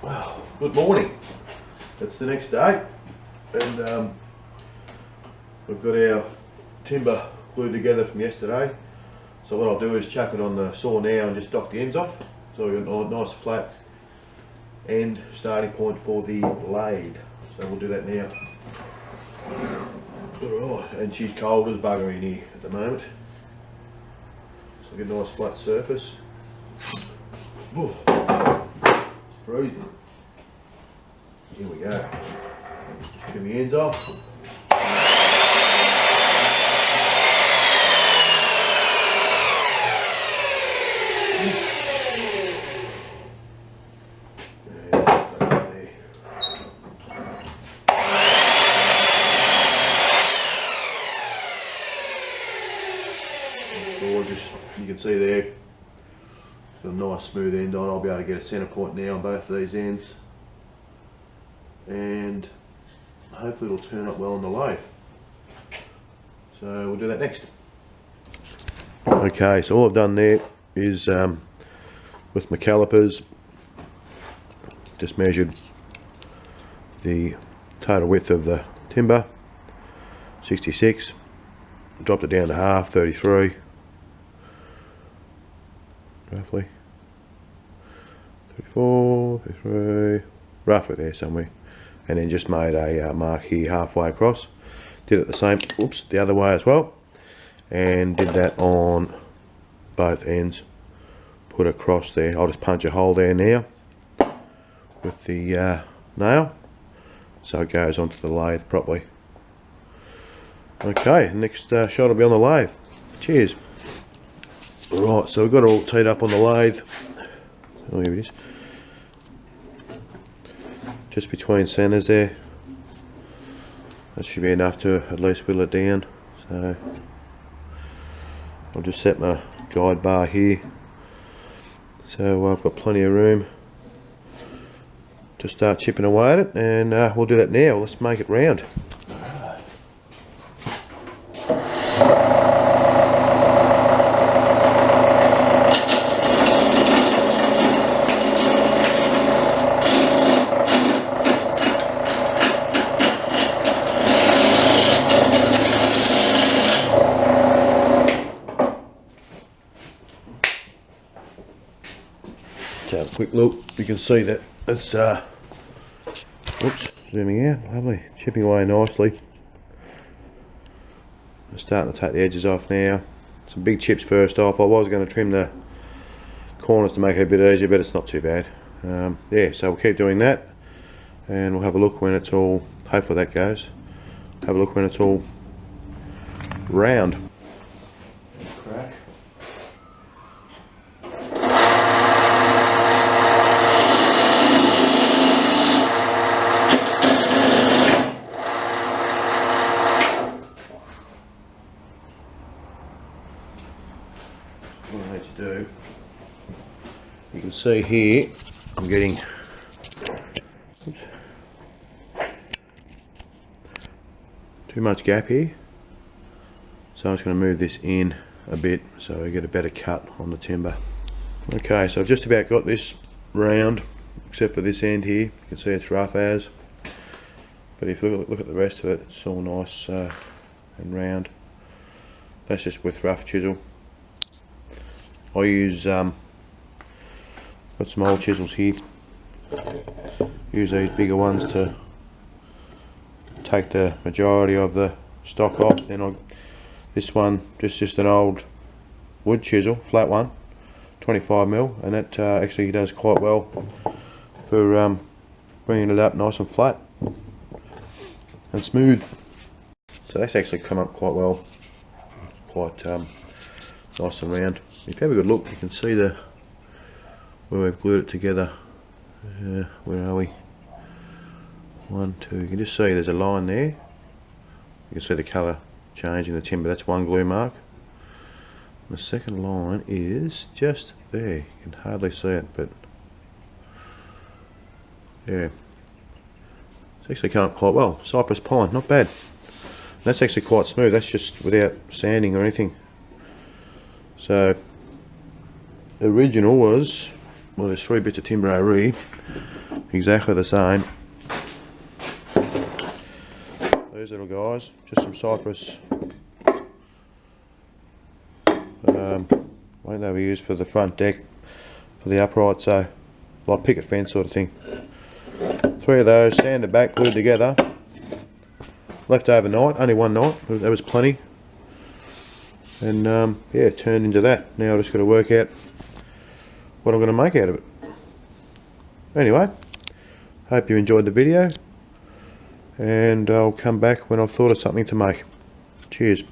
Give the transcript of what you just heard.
Well, good morning. It's the next day, and we've got our timber glued together from yesterday. So what I'll do is chuck it on the saw now and just dock the ends off. So we've got a nice flat end starting point for the lathe. So we'll do that now. Alright, and she's cold as bugger in here at the moment. So get a nice flat surface. Ooh, it's freezing. Here we go. Just trim the ends off. Gorgeous. You can see there, got a nice smooth end on. I'll be able to get a centre point now on both of these ends, and hopefully it'll turn up well on the lathe. So we'll do that next. Okay, so all I've done there is with my calipers just measured the total width of the timber, 66, dropped it down to half, 33 roughly, 34, 33, roughly there somewhere, and then just made a mark here halfway across. Did it the same, the other way as well, and did that on both ends. Put across there. I'll just punch a hole there now with the nail, so it goes onto the lathe properly. Okay, next shot will be on the lathe. Cheers. Right, so we've got it all teed up on the lathe. Oh, here it is. Just between centres there. That should be enough to at least whittle it down. So I'll just set my guide bar here. So I've got plenty of room to start chipping away at it, and we'll do that now. Let's make it round. So have a quick look, you can see that it's zooming out, lovely, chipping away nicely. I'm starting to take the edges off now. Some big chips first off. I was going to trim the corners to make it a bit easier, but it's not too bad. Yeah, so we'll keep doing that, and we'll have a look when it's all, hopefully that goes, have a look when it's all round. Crack. What I need to do, you can see here I'm getting too much gap here, so I'm just going to move this in a bit so we get a better cut on the timber. Okay, so I've just about got this round except for this end here. You can see it's rough as, but if you look at the rest of it, it's all nice and round. That's just with rough chisel. I use got some old chisels here. Use these bigger ones to take the majority of the stock off. Then this one just an old wood chisel, flat one, 25mm, and that actually does quite well for bringing it up nice and flat and smooth. So that's actually come up quite well, quite nice and round. If you have a good look, you can see where we've glued it together. Where are we? 1, 2. You can just see there's a line there. You can see the colour changing the timber. That's one glue mark. And the second line is just there. You can hardly see it, but yeah, it's actually come up quite well. Cypress pine, not bad. That's actually quite smooth. That's just without sanding or anything. So the original was, well, there's 3 bits of timber over here. You exactly the same. These little guys, just some cypress. I think they were used for the front deck, for the upright, so like picket fence sort of thing. 3 of those, sanded back, glued together. Left overnight, only one night, that was plenty. And yeah, turned into that. Now I've just got to work out what I'm going to make out of it. Anyway, hope you enjoyed the video, and I'll come back when I've thought of something to make. Cheers.